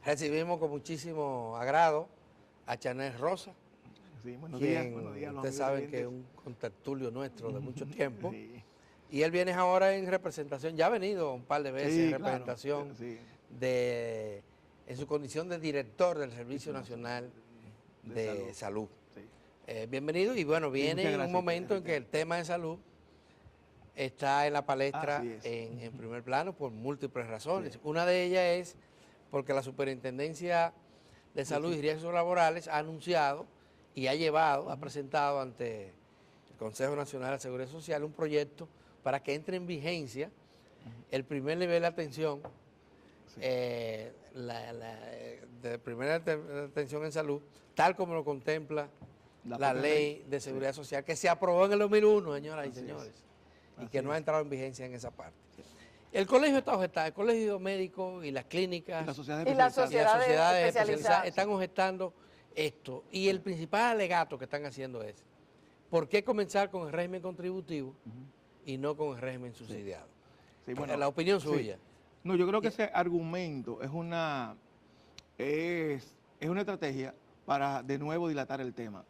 Recibimos con muchísimo agrado a Chanel Rosa, Sí, buenos quien días, ustedes saben que es un contertulio nuestro de mucho tiempo. Sí, Y él viene ahora en representación, ya ha venido un par de veces sí, en claro, representación sí, en su condición de director del Servicio Nacional de Salud. Sí. Bienvenido y bueno, Sí, muchas viene un gracias, momento en que el tema de salud está en la palestra Así es. en primer plano por múltiples razones. Sí. Una de ellas es porque la Superintendencia de Salud y Riesgos Laborales ha anunciado y ha llevado, ha presentado ante el Consejo Nacional de Seguridad Social un proyecto para que entre en vigencia el primer nivel de atención, Sí. de primera atención en salud, tal como lo contempla la propia ley de seguridad social, que se aprobó en el 2001, señoras y Así señores, es. y que no ha es. entrado en vigencia en esa parte. El colegio está objetando, el colegio médico y las clínicas Y las sociedades Y las especializadas. sociedades especializadas especializadas. están objetando esto. Y el principal alegato que están haciendo es, ¿por qué comenzar con el régimen contributivo y no con el régimen subsidiado? Sí, bueno, La opinión sí. suya. No, yo creo que ese argumento es una estrategia para de nuevo dilatar el tema.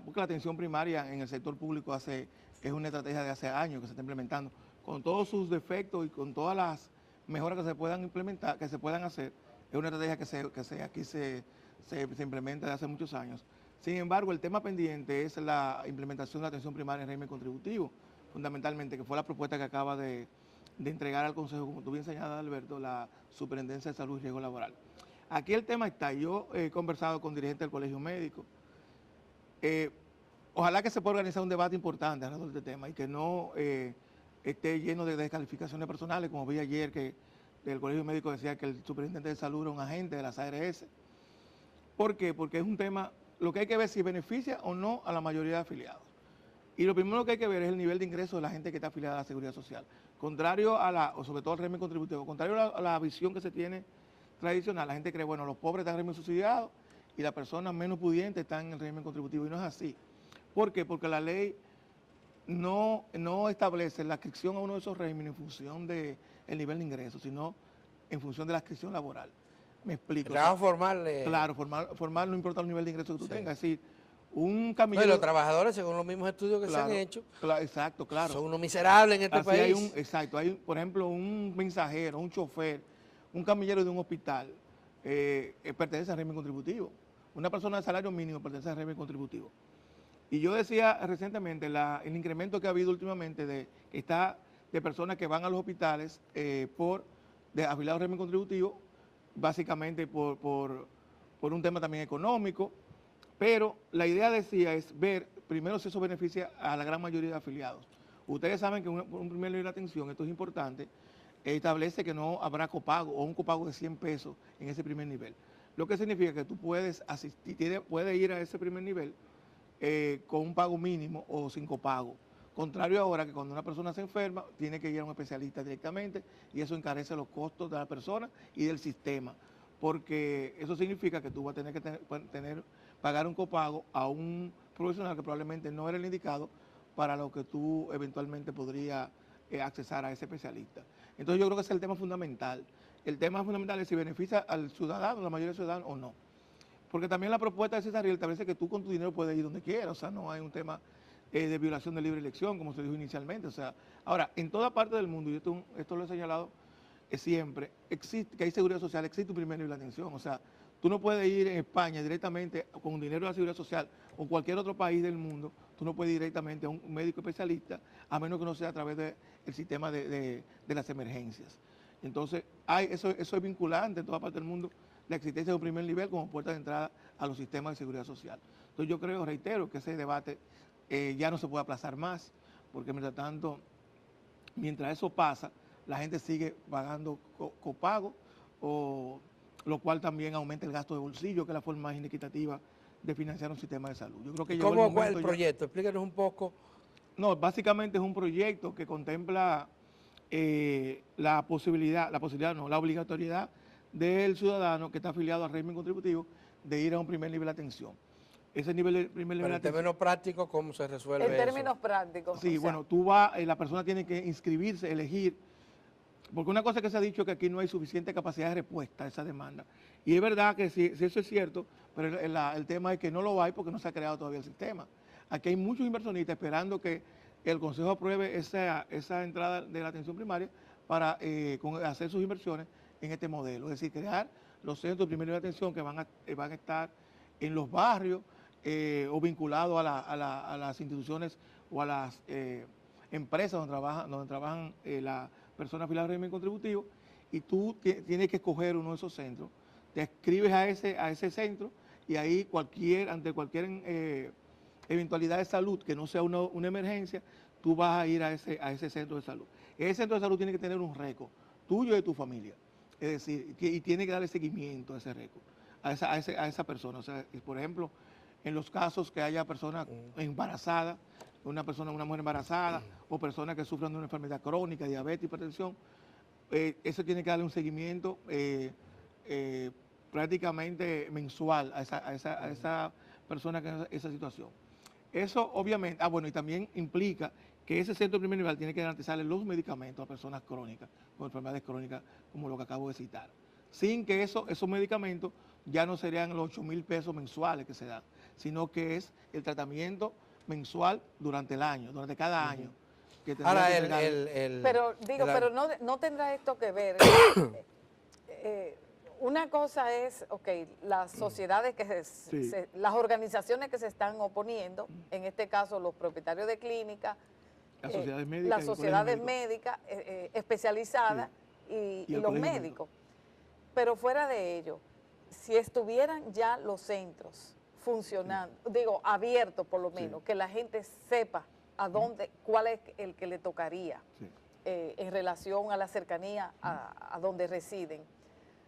Porque la atención primaria en el sector público es una estrategia de hace años que se está implementando, con todos sus defectos y con todas las mejoras que se puedan implementar, que se puedan hacer. Es una estrategia que aquí se implementa desde hace muchos años. Sin embargo, el tema pendiente es la implementación de la atención primaria en régimen contributivo, fundamentalmente, que fue la propuesta que acaba de entregar al Consejo, como tú bien señalas, Alberto, la Superintendencia de Salud y Riesgo Laboral. Aquí el tema está, yo he conversado con dirigentes del Colegio Médico, ojalá que se pueda organizar un debate importante alrededor de este tema y que no esté lleno de descalificaciones personales, como vi ayer que el Colegio Médico decía que el superintendente de salud era un agente de las ARS. ¿Por qué? Porque es un tema, lo que hay que ver si beneficia o no a la mayoría de afiliados. Y lo primero que hay que ver es el nivel de ingreso de la gente que está afiliada a la Seguridad Social. Contrario o sobre todo al régimen contributivo, contrario a la visión que se tiene tradicional, la gente cree, bueno, los pobres están en régimen subsidiado y las personas menos pudientes están en el régimen contributivo, y no es así. ¿Por qué? Porque la ley no establece la adscripción a uno de esos regímenes en función del nivel de ingreso, sino en función de la adscripción laboral. Me explico. El trabajo formal. Claro, formal no importa el nivel de ingreso que tú tengas, es decir, un No, camillero... y los trabajadores, según los mismos estudios que se han hecho, exacto, claro. son unos miserables en este Así país. Hay, por ejemplo, un mensajero, un chofer, un camillero de un hospital, pertenece al régimen contributivo. Una persona de salario mínimo pertenece al régimen contributivo. Y yo decía recientemente, el incremento que ha habido últimamente de personas que van a los hospitales de afiliados al régimen contributivo, básicamente por un tema también económico, pero la idea decía es ver primero si eso beneficia a la gran mayoría de afiliados. Ustedes saben que un primer nivel de atención, esto es importante, establece que no habrá copago o un copago de 100 pesos en ese primer nivel. Lo que significa que tú puedes puedes ir a ese primer nivel con un pago mínimo o sin copago. Contrario ahora que cuando una persona se enferma, tiene que ir a un especialista directamente y eso encarece los costos de la persona y del sistema. Porque eso significa que tú vas a tener que pagar un copago a un profesional que probablemente no era el indicado para lo que tú eventualmente podrías accesar a ese especialista. Entonces yo creo que ese es el tema fundamental. El tema fundamental es si beneficia al ciudadano, la mayoría de ciudadanos o no. Porque también la propuesta de César Riel establece que tú con tu dinero puedes ir donde quieras, o sea, no hay un tema de violación de libre elección, como se dijo inicialmente. O sea, ahora, en toda parte del mundo, y esto lo he señalado siempre, que hay seguridad social, existe un primer nivel de atención. O sea, tú no puedes ir en España directamente con dinero de la seguridad social o cualquier otro país del mundo, tú no puedes ir directamente a un médico especialista, a menos que no sea a través del sistema de las emergencias. Entonces, eso es vinculante en toda parte del mundo, la existencia de un primer nivel como puerta de entrada a los sistemas de seguridad social. Entonces yo reitero, que ese debate ya no se puede aplazar más, porque mientras tanto, mientras eso pasa, la gente sigue pagando copago, lo cual también aumenta el gasto de bolsillo, que es la forma más inequitativa de financiar un sistema de salud. Yo creo que ¿Cómo fue el proyecto? Explícanos un poco. No, básicamente es un proyecto que contempla la obligatoriedad del ciudadano que está afiliado al régimen contributivo de ir a un primer nivel de atención. Ese primer nivel de En atención. términos prácticos, ¿cómo se resuelve eso? En términos prácticos. Sí, o sea, bueno, la persona tiene que inscribirse, elegir. Porque una cosa que se ha dicho es que aquí no hay suficiente capacidad de respuesta a esa demanda. Y es verdad que si eso es cierto, pero el tema es que no lo hay porque no se ha creado todavía el sistema. Aquí hay muchos inversionistas esperando que el Consejo apruebe esa entrada de la atención primaria para hacer sus inversiones en este modelo. Es decir, crear los centros de primera atención que van a estar en los barrios o vinculados a las instituciones o a las empresas donde trabajan las personas afiliadas al régimen contributivo, y tú tienes que escoger uno de esos centros, te escribes a ese centro y ahí ante cualquier eventualidad de salud que no sea una emergencia, tú vas a ir a ese centro de salud. Ese centro de salud tiene que tener un récord tuyo y de tu familia, es decir, y tiene que darle seguimiento a ese récord, a esa persona. O sea, por ejemplo, en los casos que haya personas embarazadas, una mujer embarazada o personas que sufran de una enfermedad crónica, diabetes, hipertensión, eso tiene que darle un seguimiento prácticamente mensual a esa persona que en esa situación. Eso obviamente, bueno, y también implica que ese centro de primer nivel tiene que garantizarle los medicamentos a personas crónicas, con enfermedades crónicas como lo que acabo de citar, sin que esos medicamentos ya no serían los 8,000 pesos mensuales que se dan, sino que es el tratamiento mensual durante el año, durante cada año. Ahora, pero no tendrá esto que ver. Una cosa es, las sociedades las organizaciones que se están oponiendo, en este caso los propietarios de clínicas, las sociedades médicas especializadas y los médicos. Pero fuera de ello, si estuvieran ya los centros funcionando, abiertos por lo menos, que la gente sepa cuál es el que le tocaría en relación a la cercanía a donde residen,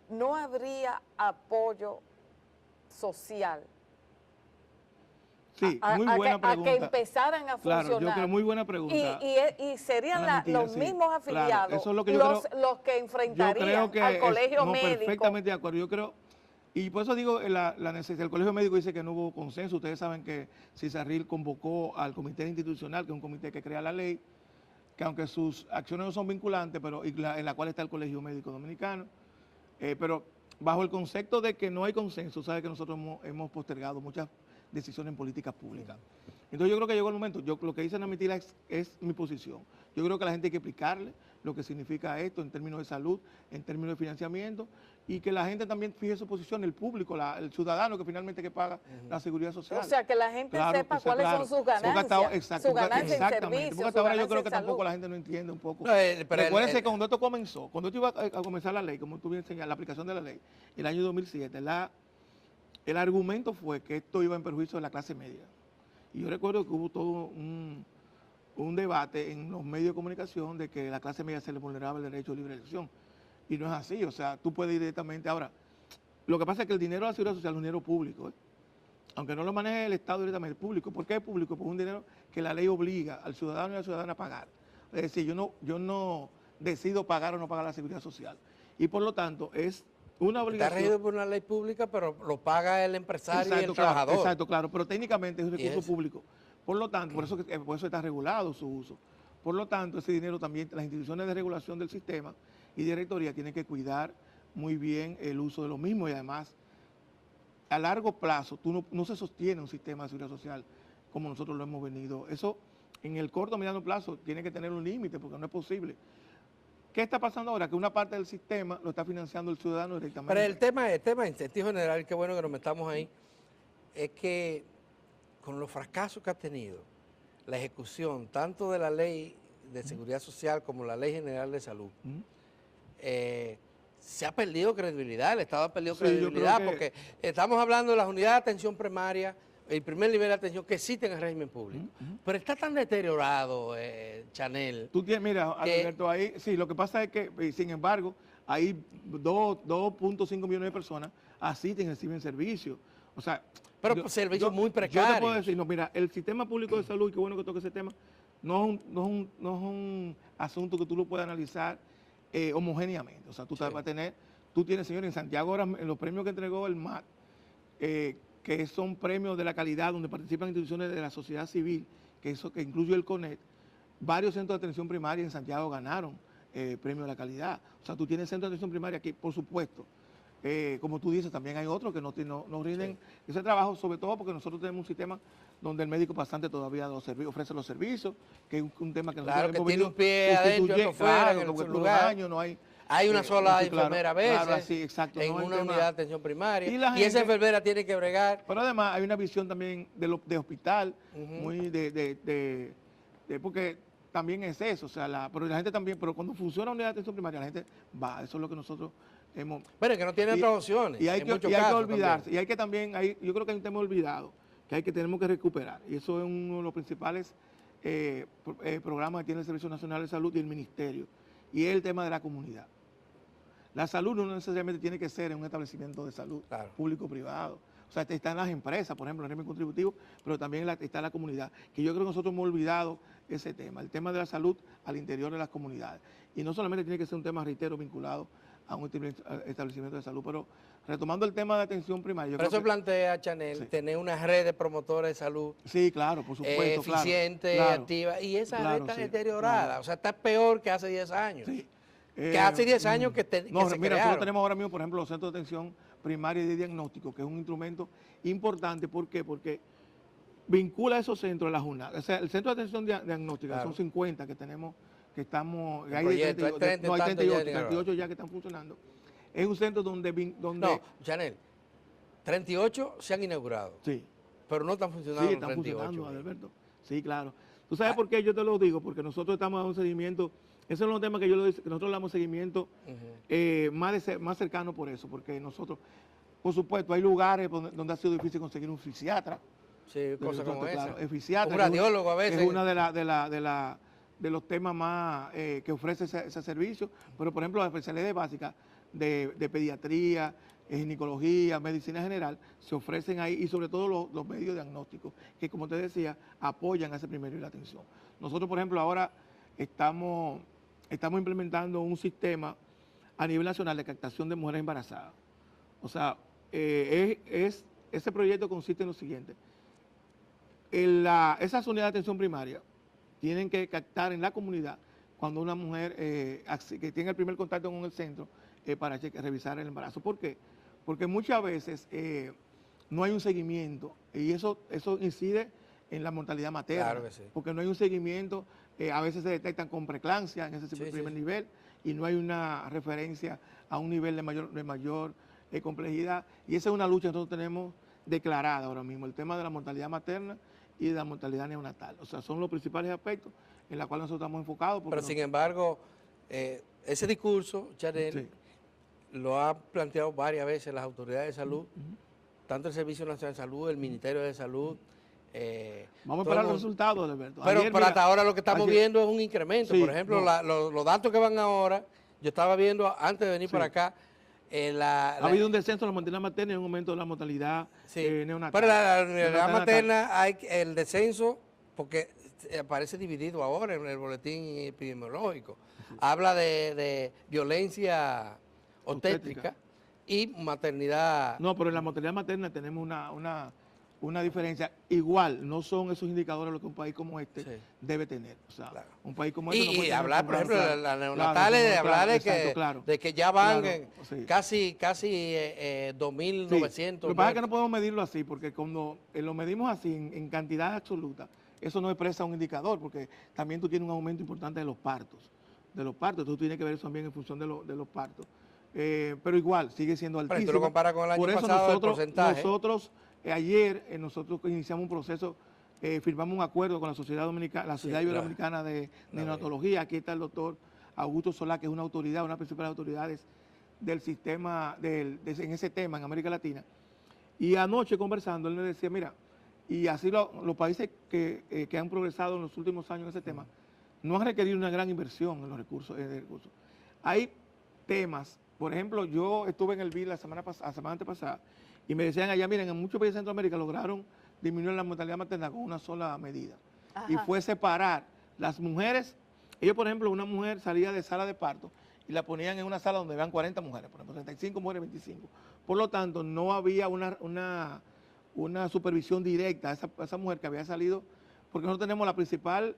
no habría apoyo social. Sí, muy buena pregunta. A que empezaran a funcionar. Claro, yo creo muy buena pregunta. Y serían los mismos afiliados, claro, eso es lo que yo creo, los que enfrentarían al colegio médico. Perfectamente de acuerdo, yo creo. Y por eso digo, la necesidad. El colegio médico dice que no hubo consenso. Ustedes saben que Cisarril convocó al comité institucional, que es un comité que crea la ley, que aunque sus acciones no son vinculantes, pero en la cual está el Colegio Médico Dominicano, pero bajo el concepto de que no hay consenso, sabe que nosotros hemos postergado muchas decisiones en políticas públicas. Entonces yo creo que llegó el momento. Yo lo que hice en Amitila es mi posición. Yo creo que a la gente hay que explicarle lo que significa esto en términos de salud, en términos de financiamiento, y que la gente también fije su posición, el público, el ciudadano que finalmente que paga la seguridad social. O sea, que la gente sepa cuáles son sus ganancias, sus ganancias en servicios, porque hasta ahora yo creo que tampoco la gente no entiende un poco. Recuérdense que cuando esto comenzó, cuando esto iba a comenzar la ley, como tú bien señalas, la aplicación de la ley, el año 2007, el argumento fue que esto iba en perjuicio de la clase media. Y yo recuerdo que hubo todo un debate en los medios de comunicación de que a la clase media se le vulneraba el derecho a libre elección. Y no es así, o sea, tú puedes ir directamente. Ahora, lo que pasa es que el dinero de la seguridad social es un dinero público, aunque no lo maneje el Estado directamente, público. ¿Por qué es público? Porque es un dinero que la ley obliga al ciudadano y a la ciudadana a pagar. Es decir, yo no decido pagar o no pagar la seguridad social. Y por lo tanto, es una obligación. Está regido por una ley pública, pero lo paga el empresario y el trabajador. Exacto, claro, pero técnicamente es un recurso público. Por lo tanto, por eso está regulado su uso. Por lo tanto, ese dinero también, las instituciones de regulación del sistema y directoría tienen que cuidar muy bien el uso de lo mismo, y además, a largo plazo, no se sostiene un sistema de seguridad social como nosotros lo hemos venido. Eso, en el corto o mediano plazo, tiene que tener un límite, porque no es posible. ¿Qué está pasando ahora? Que una parte del sistema lo está financiando el ciudadano directamente. Pero el tema en sentido general, qué bueno que nos metamos ahí, es que con los fracasos que ha tenido la ejecución tanto de la ley de seguridad social como la ley general de salud, se ha perdido credibilidad, el Estado ha perdido credibilidad, porque estamos hablando de las unidades de atención primaria, el primer nivel de atención que existen en el régimen público, pero está tan deteriorado, Chanel. Mira, Alberto, ahí, sí, lo que pasa es que, sin embargo, hay 2.5 millones de personas asisten y reciben servicios. O sea, pero servicios muy precarios. Yo te puedo decir, no, mira, el sistema público de salud, y qué bueno que toque ese tema, no es un asunto que tú lo puedas analizar homogéneamente. O sea, tú tienes, señor, en Santiago ahora, en los premios que entregó el MAT, que son premios de la calidad donde participan instituciones de la sociedad civil, que incluye el CONET, varios centros de atención primaria en Santiago ganaron premio a la calidad. O sea, tú tienes centros de atención primaria que, por supuesto, como tú dices, también hay otros que no rinden ese trabajo, sobre todo porque nosotros tenemos un sistema donde el médico pasante todavía ofrece los servicios, que es un tema que nosotros hemos tiene un pie adentro y otro fuera, en el lugar. Hay una sola enfermera a veces, claro, sí, exacto, en una unidad de atención primaria, y esa gente, enfermera tiene que bregar. Pero además hay una visión también de hospital, muy porque también es eso, o sea, pero la gente también, pero cuando funciona una unidad de atención primaria, la gente va, eso es lo que nosotros hemos... Bueno, que no tiene otras opciones, y hay que olvidarse, también. Y hay que también, yo creo que hay un tema olvidado, que tenemos que recuperar, y eso es uno de los principales programas que tiene el Servicio Nacional de Salud y el Ministerio, y es el tema de la comunidad. La salud no necesariamente tiene que ser en un establecimiento de salud público-privado. O sea, están las empresas, por ejemplo, el régimen contributivo, pero también está la comunidad, que yo creo que nosotros hemos olvidado ese tema, el tema de la salud al interior de las comunidades. Y no solamente tiene que ser un tema, reitero, vinculado a un establecimiento de salud, pero retomando el tema de atención primaria. Pero eso plantea, Chanel, tener una red de promotores de salud. Sí, claro, por supuesto. Eficiente, activa, y esa red está deteriorada, o sea, está peor que hace 10 años. Sí. Que hace 10 años que se mira, crearon. Nosotros tenemos ahora mismo, por ejemplo, los centros de atención primaria y de diagnóstico, que es un instrumento importante. ¿Por qué? Porque vincula a esos centros a la jornada. O sea, el centro de atención diagnóstica, son 50 que tenemos, que estamos... Hay 38 ya que están funcionando. Es un centro donde... No, Chanel, 38 se han inaugurado. Sí. Pero no están funcionando. Sí, están funcionando, Adalberto. Sí, claro. ¿Tú sabes por qué yo te lo digo? Porque nosotros estamos dando un seguimiento... Eso es un tema que nosotros le damos seguimiento más cercano por eso, porque nosotros, por supuesto, hay lugares donde ha sido difícil conseguir un fisiatra. Sí, cosas como esa. El fisiatra. Un radiólogo a veces. Es una de los temas más que ofrece ese servicio, pero por ejemplo las especialidades básicas de pediatría, ginecología, medicina general, se ofrecen ahí y sobre todo los medios diagnósticos, que como te decía, apoyan a ese primer nivel de atención. Nosotros, por ejemplo, ahora estamos implementando un sistema a nivel nacional de captación de mujeres embarazadas. O sea, ese proyecto consiste en lo siguiente. Esas unidades de atención primaria tienen que captar en la comunidad cuando una mujer que tiene el primer contacto con el centro para revisar el embarazo. ¿Por qué? Porque muchas veces no hay un seguimiento y eso incide en la mortalidad materna. Claro que sí. Porque no hay un seguimiento, a veces se detectan con preeclampsia en ese primer nivel y no hay una referencia a un nivel de mayor complejidad. Y esa es una lucha que nosotros tenemos declarada ahora mismo, el tema de la mortalidad materna y de la mortalidad neonatal. O sea, son los principales aspectos en los cuales nosotros estamos enfocados. Pero sin embargo, ese discurso, Chanel, lo ha planteado varias veces las autoridades de salud, tanto el Servicio Nacional de Salud, el Ministerio de Salud. Vamos a esperar los resultados, Alberto. Pero hasta ahora lo que estamos viendo es un incremento. Por ejemplo, los datos que van ahora, yo estaba viendo antes de venir para acá, ha habido un descenso de la mortalidad materna y un aumento de la mortalidad neonatal. Pero la mortalidad materna hay el descenso, porque aparece dividido ahora en el boletín epidemiológico. Habla de violencia obstétrica y maternidad. No, pero en la mortalidad materna tenemos una diferencia. Igual, no son esos indicadores lo que un país como este debe tener. O sea, un país como este no puede hablar, por ejemplo, de las neonatales, de hablar de que ya van casi 2.900. Lo que pasa es que no podemos medirlo así, porque cuando lo medimos así, en cantidad absoluta, eso no expresa un indicador, porque también tú tienes un aumento importante de los partos. Tú tienes que ver eso también en función de los partos. Pero igual, sigue siendo altísimo. Pero tú lo comparas con el año pasado, el porcentaje. Ayer nosotros iniciamos un proceso, firmamos un acuerdo con la Sociedad Dominicana, la Sociedad Iberoamericana de Neonatología. Aquí está el doctor Augusto Solá, que es una de las principales autoridades del sistema, en ese tema en América Latina. Y anoche conversando, él me decía, mira, y así los países que han progresado en los últimos años en ese tema, no han requerido una gran inversión en los recursos. Hay temas, por ejemplo, yo estuve en el BID la semana antepasada, y me decían allá, miren, en muchos países de Centroamérica lograron disminuir la mortalidad materna con una sola medida. Ajá. Y fue separar las mujeres. Ellos, por ejemplo, una mujer salía de sala de parto y la ponían en una sala donde vean 40 mujeres, por ejemplo, 35 mujeres, 25. Por lo tanto, no había una supervisión directa a esa mujer que había salido, porque nosotros tenemos la principal,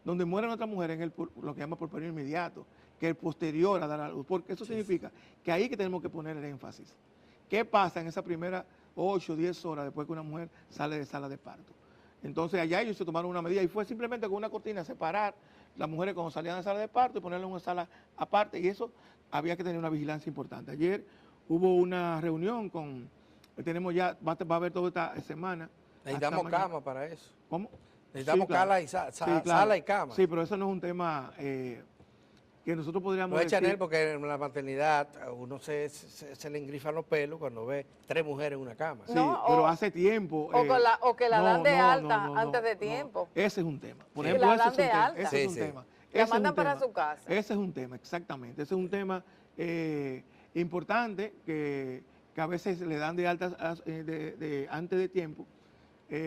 donde mueren otras mujeres, en lo que llama por periodo inmediato, que el posterior a dar a luz, porque eso significa que ahí que tenemos que poner el énfasis. ¿Qué pasa en esa primera 8 o 10 horas después que una mujer sale de sala de parto? Entonces allá ellos se tomaron una medida y fue simplemente con una cortina separar las mujeres cuando salían de sala de parto y ponerlas en una sala aparte, y eso había que tener una vigilancia importante. Ayer hubo una reunión tenemos ya, va a haber toda esta semana. Necesitamos cama para eso. ¿Cómo? Necesitamos sala y cama. Sí, pero eso no es un tema que nosotros podríamos decir. Chanel, porque en la maternidad uno se le engrifan los pelos cuando ve 3 mujeres en una cama. Sí, no, pero hace tiempo. O que la dan de alta antes de tiempo. Ese es un tema. Por ejemplo, ese es un tema. Ese es un tema. La mandan para su casa. Ese es un tema, exactamente. Ese es un tema importante que a veces le dan de alta antes de tiempo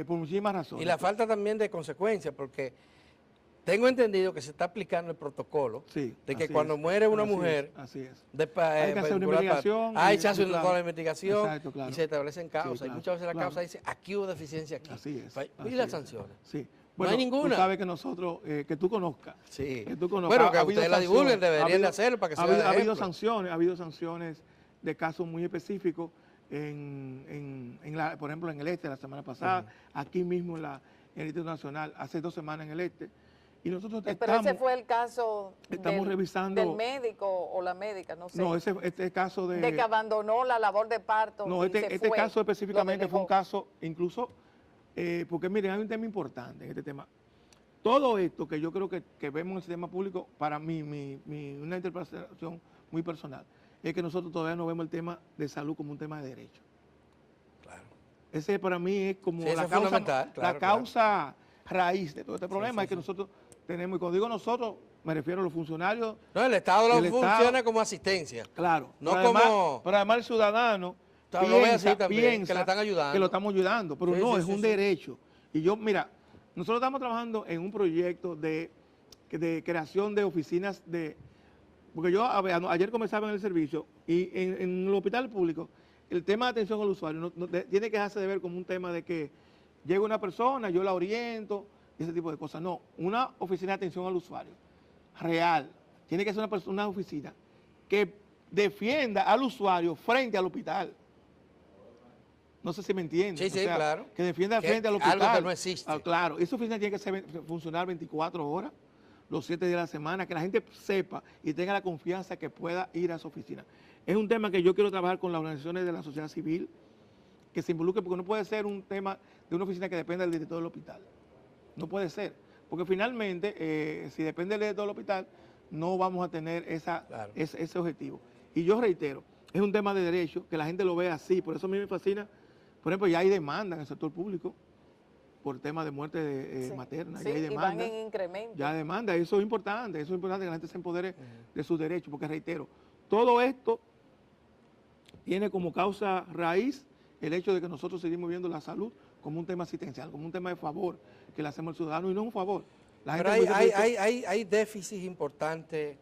por muchísimas razones. Y la falta también de consecuencias, porque tengo entendido que se está aplicando el protocolo de que cuando muere una mujer, hay que hacer una investigación. Se hace toda la investigación y se establecen causas. Y muchas veces la causa dice, aquí hubo deficiencia aquí. Así es. ¿Y las sanciones? Sí. Bueno, no hay ninguna. Tú sabes que nosotros, que tú conozcas. Sí. Que tú conozcas. Bueno, que ustedes la divulguen, deberían de hacerlo para que se vea. Ha habido sanciones de casos muy específicos, por ejemplo, en el este la semana pasada, aquí mismo en el Instituto Nacional, hace 2 semanas en el este. Y nosotros pero ese fue el caso revisando, del médico o la médica, no sé. No, este caso de que abandonó la labor de parto. No, este caso específicamente fue un caso, incluso, porque miren, hay un tema importante en este tema. Todo esto que yo creo que vemos en el sistema público, para mí, una interpretación muy personal, es que nosotros todavía no vemos el tema de salud como un tema de derecho. Claro. Ese para mí es como la causa raíz de todo este problema, es que nosotros tenemos, y cuando digo nosotros, me refiero a los funcionarios. No, el Estado funciona como asistencia. Claro. No pero además el ciudadano piensa que le están ayudando. Que lo estamos ayudando, pero es un derecho. Y mira, nosotros estamos trabajando en un proyecto de creación de oficinas porque yo ayer comenzaba en el servicio y en el hospital público, el tema de atención al usuario tiene que dejarse de ver como un tema de que llega una persona, yo la oriento, y ese tipo de cosas. No, una oficina de atención al usuario real. Tiene que ser una oficina que defienda al usuario frente al hospital. No sé si me entienden. Sí, claro. Que defienda frente al hospital. Algo que no existe. Claro, esa oficina tiene que funcionar 24 horas, los 7 días de la semana, que la gente sepa y tenga la confianza que pueda ir a esa oficina. Es un tema que yo quiero trabajar con las organizaciones de la sociedad civil, que se involucre, porque no puede ser un tema de una oficina que dependa del director del hospital. No puede ser, porque finalmente, si depende del director del hospital, no vamos a tener ese objetivo. Y yo reitero, es un tema de derecho, que la gente lo vea así, por eso a mí me fascina. Por ejemplo, ya hay demanda en el sector público por temas de muerte materna, ya hay demanda. Y van en incremento. Ya hay demanda, eso es importante que la gente se empodere de sus derechos, porque reitero, todo esto tiene como causa raíz el hecho de que nosotros seguimos viendo la salud como un tema asistencial, como un tema de favor que le hacemos al ciudadano y no un favor. Pero hay déficits importantes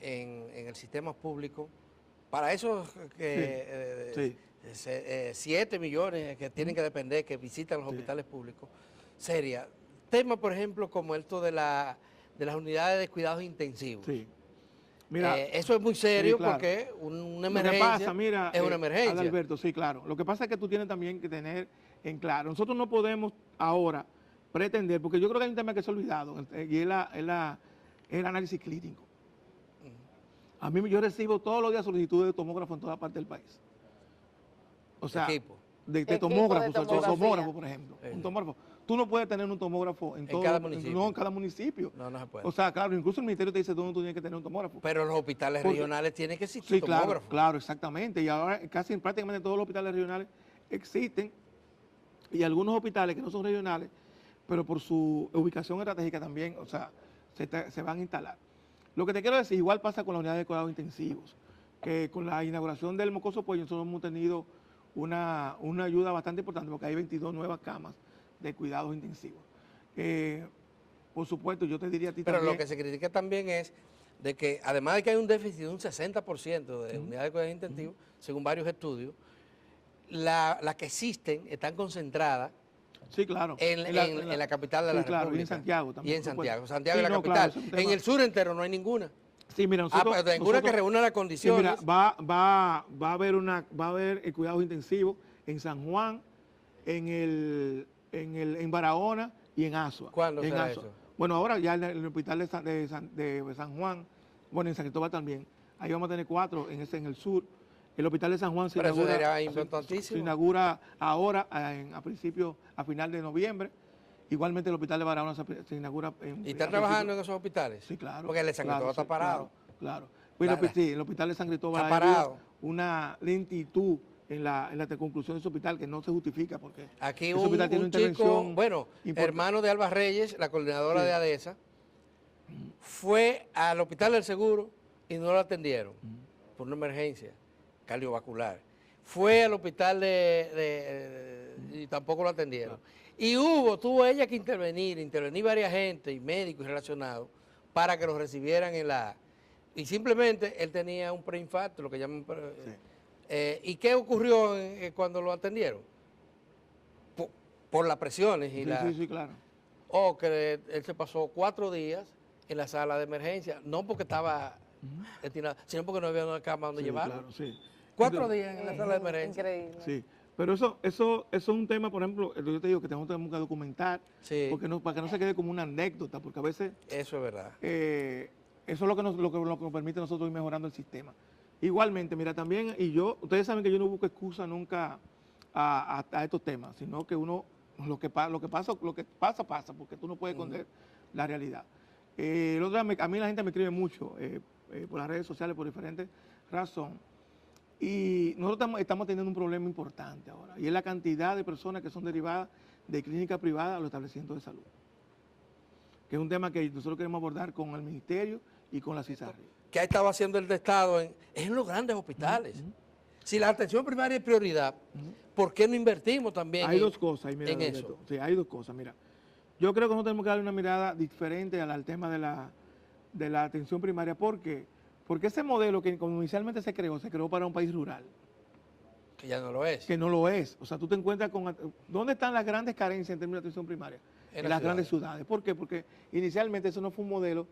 en el sistema público. Para esos 7 millones que tienen que depender, que visitan los hospitales públicos, sería. Temas, por ejemplo, como esto de las unidades de cuidados intensivos. Sí. Mira, eso es muy serio porque una emergencia es una emergencia. Alberto, sí, claro. Lo que pasa es que tú tienes también que tener en claro. Nosotros no podemos ahora pretender, porque yo creo que hay un tema que se ha olvidado, y es el análisis clínico. A mí yo recibo todos los días solicitudes de tomógrafo en toda parte del país. O sea, de tomógrafo, por ejemplo. Un tomógrafo. Tú no puedes tener un tomógrafo en cada municipio. No, en cada municipio. No se puede. O sea, claro, incluso el ministerio te dice dónde tú tienes que tener un tomógrafo. Pero los hospitales regionales tienen que existir tomógrafos. Claro, exactamente. Y ahora prácticamente todos los hospitales regionales existen. Y algunos hospitales que no son regionales, pero por su ubicación estratégica también, o sea, se van a instalar. Lo que te quiero decir, igual pasa con la unidad de cuidados intensivos, que con la inauguración del Mocoso Pollo nosotros hemos tenido una ayuda bastante importante, porque hay 22 nuevas camas de cuidados intensivos. Por supuesto, yo te diría a ti también... Pero lo que se critica también es de que, además de que hay un déficit de un 60% de unidades de cuidados intensivos, según varios estudios, las que existen están concentradas en la capital de la República. Y en Santiago también. Y en Santiago. Santiago es la capital. En el sur entero no hay ninguna. Sí, mira, nosotros, pero ninguna que reúna las condiciones. Sí, mira, va a haber cuidados intensivos en San Juan, en Barahona y en Asua. ¿Cuándo será eso? Bueno, ahora ya en el hospital de San Juan, bueno, en San Cristóbal también. Ahí vamos a tener 4 en el sur. El hospital de San Juan se inaugura ahora, a final de noviembre. Igualmente el hospital de Barahona se inaugura. ¿Y están trabajando en esos hospitales? Sí, claro. Porque el de San Cristóbal está parado. Claro. Bueno, sí, el hospital de San Cristóbal está parado. Una lentitud en la conclusión de ese hospital que no se justifica porque aquí un chico, bueno, hermano de Alba Reyes, la coordinadora de ADESA, fue al hospital del Seguro y no lo atendieron por una emergencia cardiovascular. Fue al hospital y tampoco lo atendieron. Y tuvo ella que intervenir varias gente y médicos y relacionados para que lo recibieran y simplemente él tenía un preinfarto, lo que llaman... ¿Y qué ocurrió cuando lo atendieron? Por las presiones y Sí, claro. Que él se pasó 4 días en la sala de emergencia, no porque estaba destinado, sino porque no había una cama donde llevarlo. Claro, sí. 4 días en la sala de emergencia. Increíble. Sí. Pero eso es un tema, por ejemplo, yo te digo que tenemos que documentar, porque para que no se quede como una anécdota, porque a veces... Eso es verdad. Eso es lo que nos permite a nosotros ir mejorando el sistema. Igualmente, mira, también, ustedes saben que yo no busco excusa nunca a estos temas, sino que lo que pasa, porque tú no puedes esconder la realidad. A mí la gente me escribe mucho por las redes sociales por diferentes razones. Y nosotros estamos teniendo un problema importante ahora, y es la cantidad de personas que son derivadas de clínicas privadas a los establecimientos de salud, que es un tema que nosotros queremos abordar con el Ministerio y con la CISARRI. ¿Qué ha estado haciendo el Estado en los grandes hospitales? Si la atención primaria es prioridad, ¿por qué no invertimos también hay dos cosas en eso? Sí, hay 2 cosas, mira. Yo creo que nosotros tenemos que darle una mirada diferente al tema de la atención primaria. ¿Por qué? Porque ese modelo que como inicialmente se creó para un país rural. Que ya no lo es. Que no lo es. O sea, tú te encuentras con... ¿Dónde están las grandes carencias en términos de atención primaria? En las grandes ciudades. ¿Por qué? Porque inicialmente eso no fue un modelo.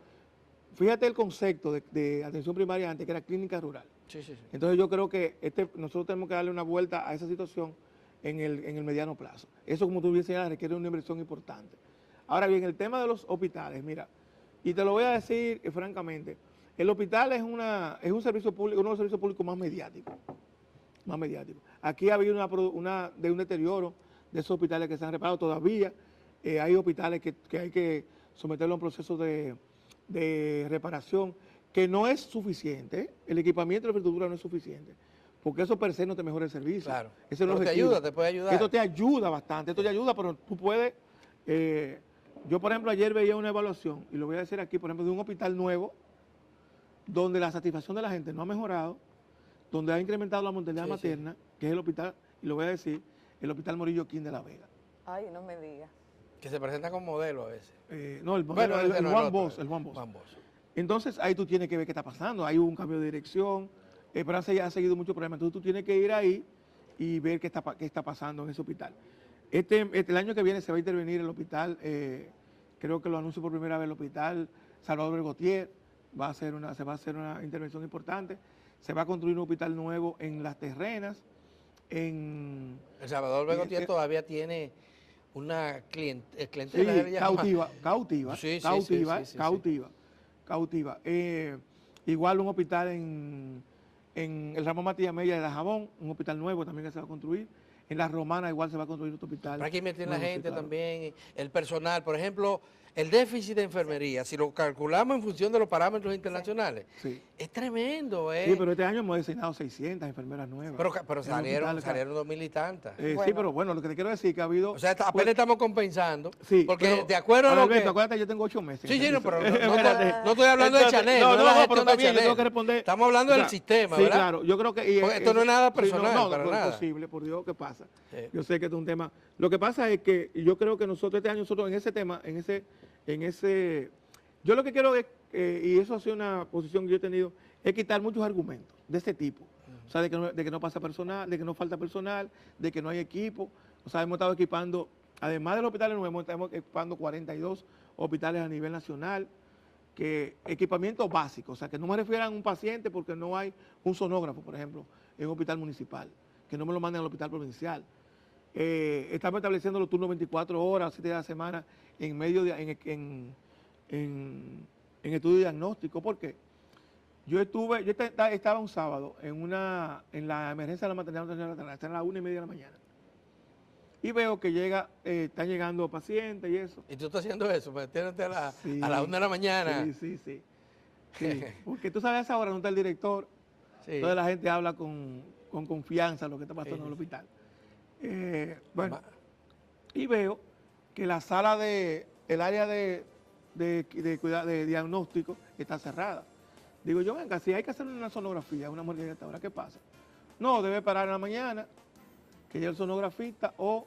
Fíjate el concepto de atención primaria antes, que era clínica rural. Sí. Entonces yo creo que nosotros tenemos que darle una vuelta a esa situación en el mediano plazo. Eso, como tú bien señalas, requiere una inversión importante. Ahora bien, el tema de los hospitales, mira, y te lo voy a decir francamente, el hospital es un servicio público, uno de los servicios públicos más mediáticos. Aquí ha habido un deterioro de esos hospitales que se han reparado. Todavía hay hospitales que hay que someterlo a un proceso de reparación que no es suficiente. El equipamiento de la infraestructura no es suficiente, porque eso per se no te mejora el servicio. Claro. Ese pero te puede ayudar. Esto te ayuda bastante, pero tú puedes... yo, por ejemplo, ayer veía una evaluación, y lo voy a decir aquí, por ejemplo, de un hospital nuevo, donde la satisfacción de la gente no ha mejorado, donde ha incrementado la mortalidad materna, que es el hospital, y lo voy a decir, el Hospital Morillo King de La Vega. Ay, no me digas. Que se presenta como modelo a veces. No, el Juan Bosch. Entonces ahí tú tienes que ver qué está pasando. Hay un cambio de dirección, pero ha seguido muchos problemas. Entonces tú tienes que ir ahí y ver qué está pasando en ese hospital. El año que viene se va a intervenir el hospital, creo que lo anuncio por primera vez, el hospital Salvador Bergotier. Se va a hacer una intervención importante. Se va a construir un hospital nuevo en Las Terrenas. El Salvador Bergotier todavía tiene una clientela cautiva. Igual un hospital en el Ramón Matías Mella de Dajabón, un hospital nuevo también que se va a construir. En La Romana igual se va a construir otro hospital. Pero hay que meter la gente también, el personal. Por ejemplo, el déficit de enfermería, si lo calculamos en función de los parámetros internacionales, es tremendo. Sí, pero este año hemos designado 600 enfermeras nuevas. Pero salieron 2000 y tantas. Sí, pero bueno, lo que te quiero decir es que ha habido... O sea, apenas estamos compensando. Sí, porque pero, de acuerdo a lo que... acuérdate, yo tengo 8 meses. Sí, no, pero no estoy hablando de Chanel. Pero también yo tengo que responder. Estamos hablando del sistema, ¿verdad? Sí, claro, yo creo que... Porque esto no es nada personal, para nada. No es posible, por Dios, ¿qué pasa? Yo sé que esto es un tema... Lo que pasa es que yo creo que nosotros este año, en ese tema, yo lo que quiero es, y eso ha sido una posición que yo he tenido, es quitar muchos argumentos de este tipo. O sea, de que no pasa personal, de que no falta personal, de que no hay equipo. O sea, hemos estado equipando, además de los hospitales nuevos, estamos equipando 42 hospitales a nivel nacional. que equipamiento básico, o sea, que no me refieran a un paciente porque no hay un sonógrafo, por ejemplo, en un hospital municipal, que no me lo manden al hospital provincial. Estamos estableciendo los turnos 24 horas, 7 días a la semana, en medio de, en estudio diagnóstico. ¿Por qué? Yo estaba un sábado en la emergencia de la maternidad a las 1:30 de la mañana. Y veo que están llegando pacientes y eso. ¿Y tú estás haciendo eso? Metiéndote a las Sí, 1 de la mañana. Sí. Porque tú sabes, a esa hora no está el director. Sí. Toda la gente habla con confianza lo que está pasando en el hospital. Bueno, y veo que la sala el área de diagnóstico está cerrada. Digo yo, venga, si hay que hacer una sonografía, una muerte directa, ¿ahora qué pasa? No, debe parar en la mañana, que llegue el sonografista, o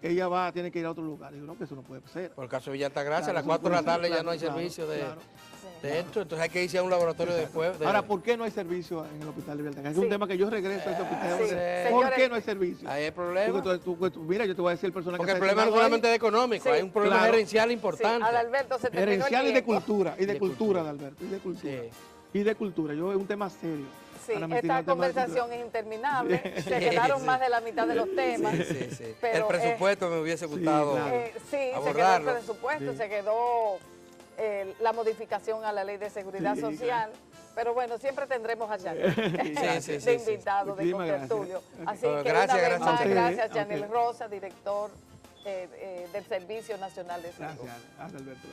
ella tiene que ir a otro lugar. Digo, no, que eso no puede ser. Por el caso de Villa Altagracia, Claro, a las 4 de la tarde claro, ya no hay claro, servicio de Sí. esto, entonces hay que irse a un laboratorio después. Ahora, ¿por qué no hay servicio en el hospital de Villa Altagracia? Es un tema que yo regreso a ese hospital. Sí. ¿Por Señores, qué no hay servicio? Ahí hay problema. Mira, yo te voy a decir el personal Porque que el está problema no asignado solamente ahí. es económico, Sí. hay un problema Claro. gerencial importante. Sí, Adalberto, se terminó el Gerencial y de tiempo. cultura, Y de cultura. Adalberto, y de cultura. Sí. Y de cultura, es un tema serio. Sí, Ahora me esta tiran el tema de conversación cultura. es interminable. Se quedaron Sí. más de la mitad de los temas. Sí. Pero, El presupuesto me hubiese gustado. claro. Sí, se quedó el abordarlo. presupuesto, Sí. se quedó la modificación a la Ley de Seguridad Sí, Social. Pero bueno, siempre tendremos a Chanel Sí. de invitado, de Muchísimas contertulio. gracias. Así Bueno, que gracias, una vez gracias a más, ustedes. gracias A Chanel ustedes. Rosa, director del Servicio Nacional de Salud. Gracias, Adalberto.